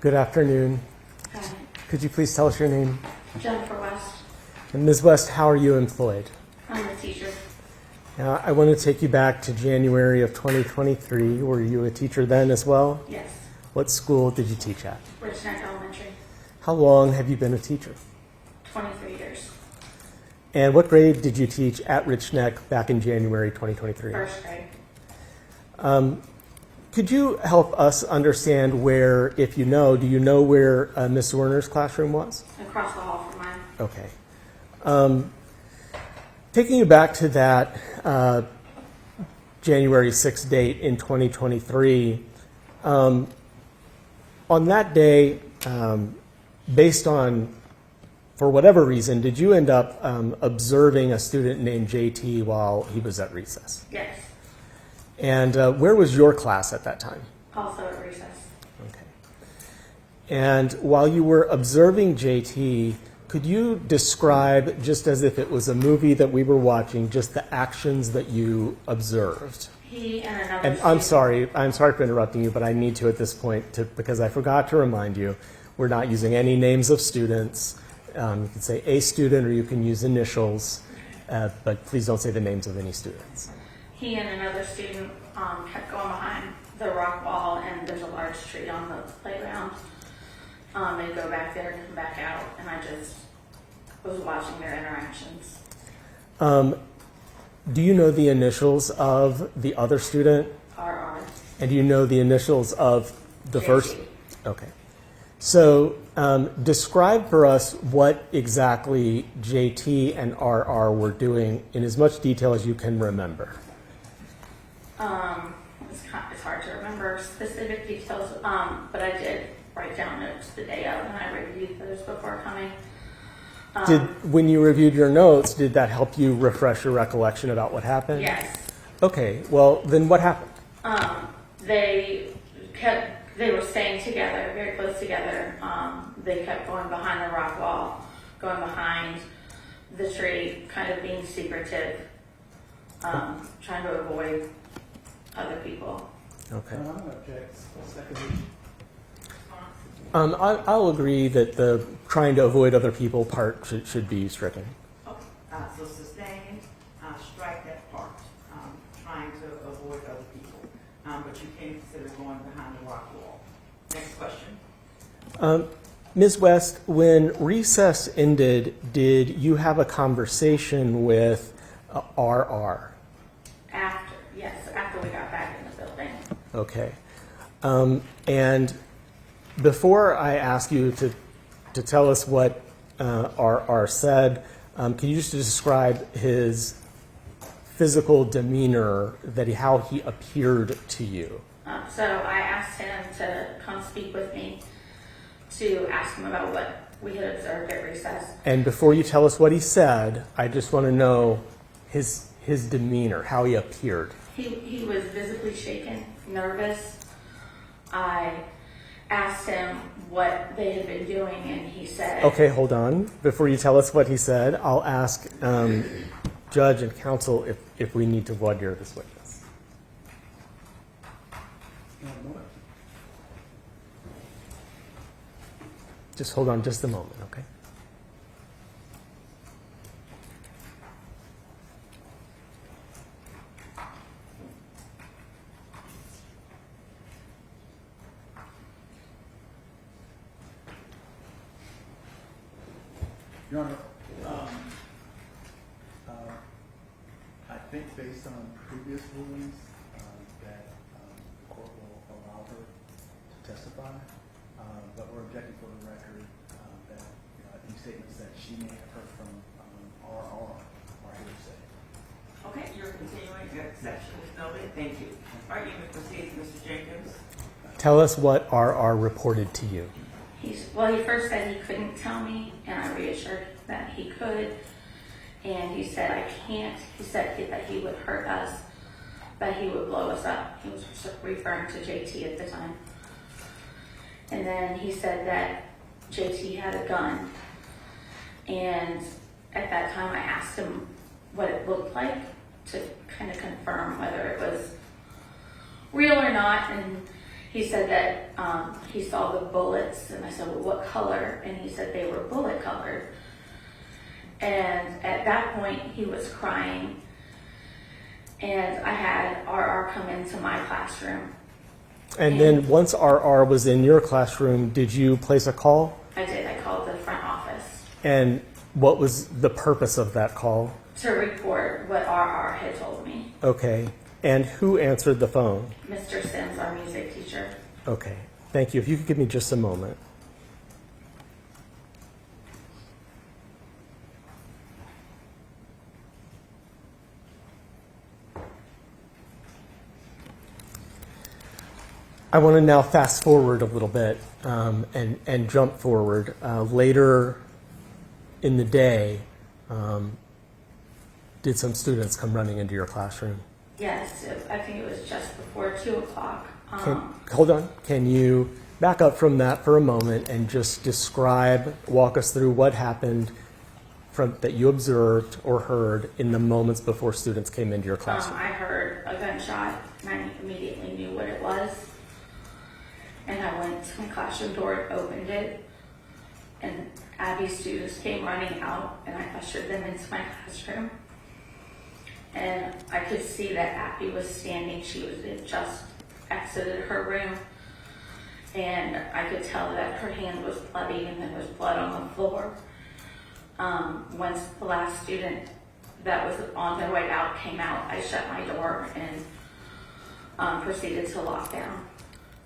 Good afternoon. Hi. Could you please tell us your name? Jennifer West. And Ms. West, how are you employed? I'm a teacher. Now, I want to take you back to January of 2023. Were you a teacher then as well? Yes. What school did you teach at? Rich Neck Elementary. How long have you been a teacher? 23 years. And what grade did you teach at Rich Neck back in January 2023? 1st grade. Could you help us understand where, if you know, do you know where Ms. Zwerner's classroom was? Across the hall from mine. Okay. Taking you back to that January 6th date in 2023, on that day, based on, for whatever reason, did you end up observing a student named JT while he was at recess? Yes. And where was your class at that time? Also at recess. Okay. And while you were observing JT, could you describe, just as if it was a movie that we were watching, just the actions that you observed? He and another And student. I'm sorry for interrupting you, but I need to at this point because I forgot to remind you, we're not using any names of students. You can say a student or you can use initials, but please don't say the names of any students. He and another student kept going behind the rock wall, and there's a large tree on the playground. They go back there and come back out, and I just was watching their interactions. Do you know the initials of the other student? RR. And do you know the initials of the JT. first? Okay. So describe for us what exactly JT and RR were doing in as much detail as you can remember. It's hard to remember specific details, but I did write down notes the day of, and I reviewed those before coming. When you reviewed your notes, did that help you refresh your recollection about what happened? Yes. Okay, well, then what happened? They were staying together, very close together. They kept going behind the rock wall, going behind the tree, kind of being secretive, trying to avoid other people. Okay. I'm going to object. Second. I'll agree that the trying to avoid other people part should be stricken. Okay, so sustained, strike that part, trying to avoid other people, but you can consider going behind the rock wall. Next question. Ms. West, when recess ended, did you have a conversation with RR? After we got back in the building. Okay. And before I ask you to tell us what RR said, can you just describe his physical demeanor, how he appeared to you? So I asked him to come speak with me to ask him about what we had observed at recess. And before you tell us what he said, I just want to know his demeanor, how he appeared. He was visibly shaken, nervous. I asked him what they had been doing, and he said... Okay, hold on. Before you tell us what he said, I'll ask judge and counsel if we need to voir dire this witness. Just hold on just a moment, okay? Your Honor, I think based on previous rulings that the court will allow her to testify, but we're objecting for the record that any statements that she may have heard from RR are hearsay. Okay, you're continuing. Your exception is noted. Thank you. All right, you may proceed, Mr. Jenkins. Tell us what RR reported to you. He first said he couldn't tell me, and I reassured that he could. And he said, I can't. He said that he would hurt us, that he would blow us up. He was referring to JT at the time. And then he said that JT had a gun. And at that time, I asked him what it looked like to kind of confirm whether it was real or not. And he said that he saw the bullets, and I said, well, what color? And he said they were bullet colored. And at that point, he was crying, and I had RR come into my classroom. And then once RR was in your classroom, did you place a call? I did. I called the front office And what was the purpose of that call? to report what RR had told me. Okay. And who answered the phone? Mr. Sims, our music teacher. Okay. Thank you. If you could give me just a moment. I want to now fast forward a little bit and jump forward. Later in the day, did some students come running into your classroom? Yes, I think it was just before 2 o'clock. Hold on. Can you back up from that for a moment and just walk us through what happened that you observed or heard in the moments before students came into your classroom? I heard a gunshot, and I immediately knew what it was. And I went to my classroom door, opened it, and Abby's students came running out, and I ushered them into my classroom. And I could see that Abby was standing. She had just exited her room, and I could tell that her hand was bloody, and there was blood on the floor. Once the last student that was on their way out came out, I shut my door and proceeded to lock down,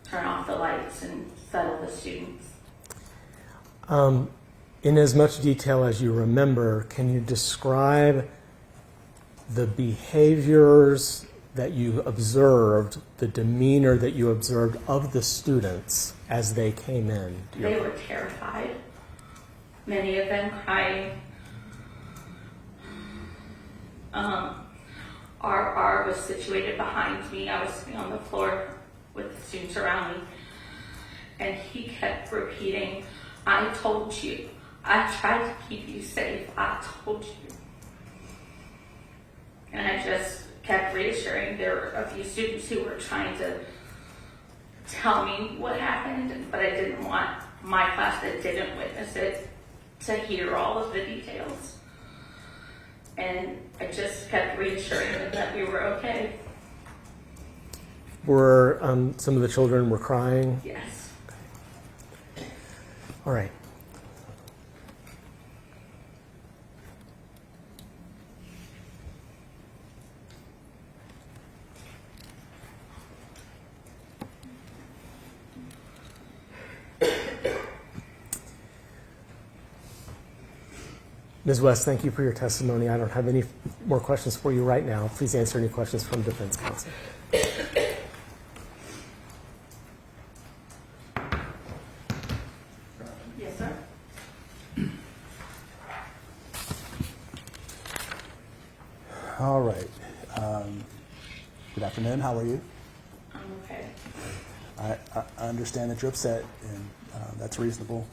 turn off the lights, and settle the students. In as much detail as you remember, can you describe the behaviors that you observed, the demeanor that you observed of the students as they came in? They were terrified, many of them crying. RR was situated behind me. I was sitting on the floor with the students around me, and he kept repeating, I told you. I tried to keep you safe. I told you. And I just kept reassuring. There were a few students who were trying to tell me what happened, but I didn't want my class that didn't witness it to hear all of the details. And I just kept reassuring them that we were okay. Were some of the children were crying? Yes. All right. Ms. West, thank you for your testimony. I don't have any more questions for you right now. Please answer any questions from defense counsel. Yes, sir. All right. Good afternoon. How are you? I'm okay. I understand that you're upset, and that's reasonable.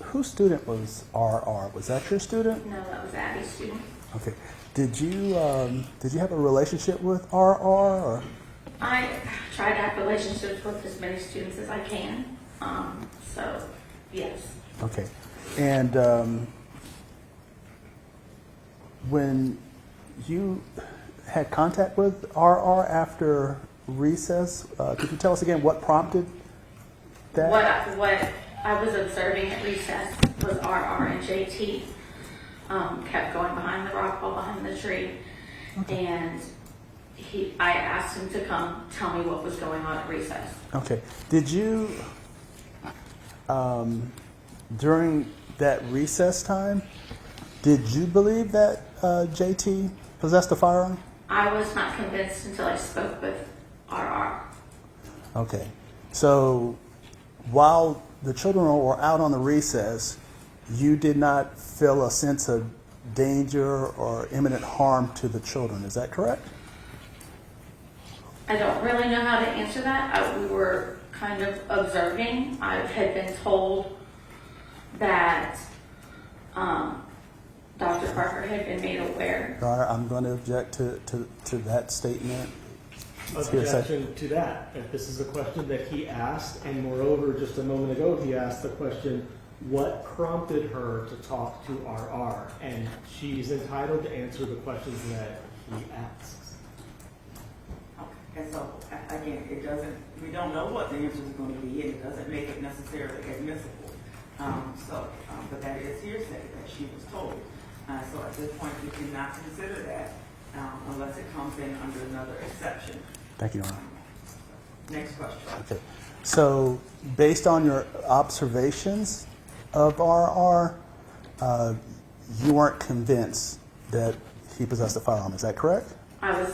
Whose student was RR? Was that your student? No, that was Abby's student. Okay. Did you have a relationship with RR? Or? I try to have relationships with as many students as I can. So, yes. Okay. And when you had contact with RR after recess, could you tell us again what prompted that? What I was observing at recess was RR and JT kept going behind the rock wall, behind the tree, Okay. and I asked him to come tell me what was going on at recess. Okay. Did you, during that recess time, did you believe that JT possessed a firearm? I was not convinced until I spoke with RR. Okay. So while the children were out on the recess, you did not feel a sense of danger or imminent harm to the children. Is that correct? I don't really know how to answer that. We were kind of observing. I had been told that Dr. Parker had been made aware. Your Honor, I'm going to object to that statement. It's hearsay. Objection to that. If this is a question that he asked, and moreover, just a moment ago, he asked the question, what prompted her to talk to RR? And she's entitled to answer the questions that he asks. Okay, and so, again, we don't know what the answer is going to be, and it doesn't make it necessarily admissible. But that is hearsay that she was told. So at this point, we cannot consider that unless it comes in under another exception. Thank you, Your Honor. Next question. Okay. So, based on your observations of RR, you weren't convinced that he possessed a firearm. Is that correct? I was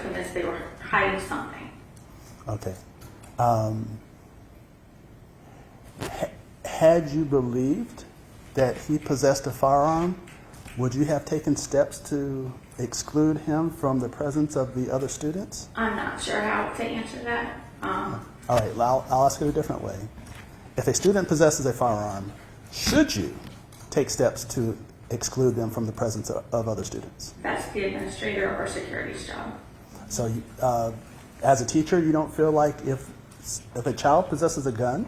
convinced they were hiding something. Okay. Had you believed that he possessed a firearm, would you have taken steps to exclude him from the presence of the other students? I'm not sure how to answer that. All right, I'll ask it a different way. If a student possesses a firearm, should you take steps to exclude them from the presence of other students? That's the administrator or security's job. So, as a teacher, you don't feel like if a child possesses a gun,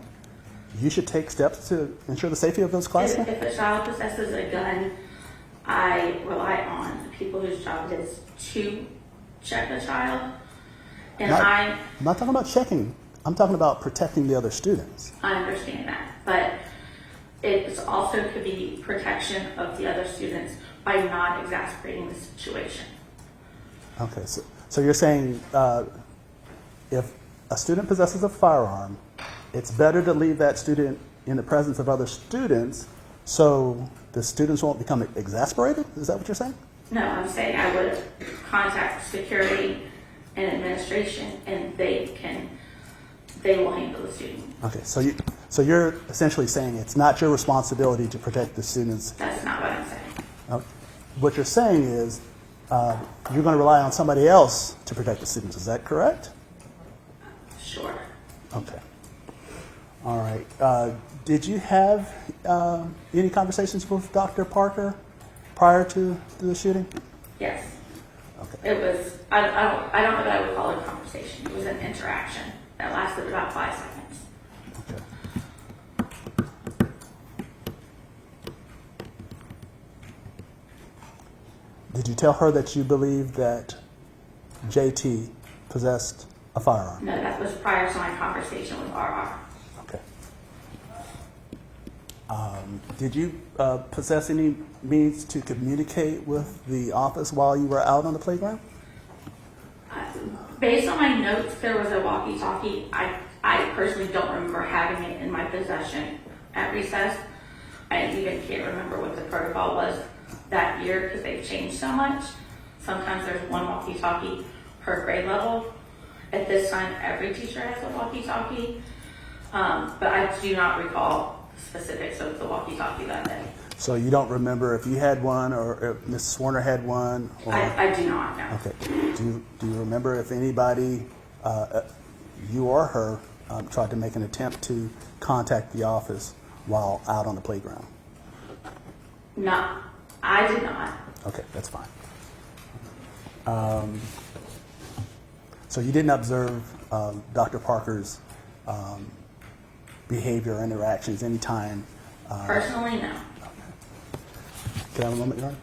you should take steps to ensure the safety of those classmates? If a child possesses a gun, I rely on the people whose job it is to check the child. And I'm not talking about checking. I'm talking about protecting the other students. I understand that. But it also could be protection of the other students by not exacerbating the situation. Okay, so you're saying if a student possesses a firearm, it's better to leave that student in the presence of other students so the students won't become exasperated? Is that what you're saying? No, I'm saying I would contact security and administration, and they will handle the student. Okay, so you're essentially saying it's not your responsibility to protect the students. That's not what I'm saying. What you're saying is you're going to rely on somebody else to protect the students. Is that correct? Sure. Okay. All right. Did you have any conversations with Dr. Parker prior to the shooting? Yes. Okay. It was, I don't know that I would call it a conversation. It was an interaction that lasted about 5 seconds. Okay. Did you tell her that you believed that JT possessed a firearm? No, that was prior to my conversation with RR. Okay. Did you possess any means to communicate with the office while you were out on the playground? Based on my notes, there was a walkie-talkie. I personally don't remember having it in my possession at recess. I even can't remember what the protocol was that year because they've changed so much. Sometimes there's one walkie-talkie per grade level. At this time, every teacher has a walkie-talkie. But I do not recall specifics of the walkie-talkie that day. So you don't remember if you had one or if Ms. Zwerner had one? Or... I do not know. Okay. Do you remember if anybody, you or her, tried to make an attempt to contact the office while out on the playground? No, I did not. Okay, that's fine. So you didn't observe Dr. Parker's behavior or interactions anytime? Personally, no. Can I have a moment, Your Honor?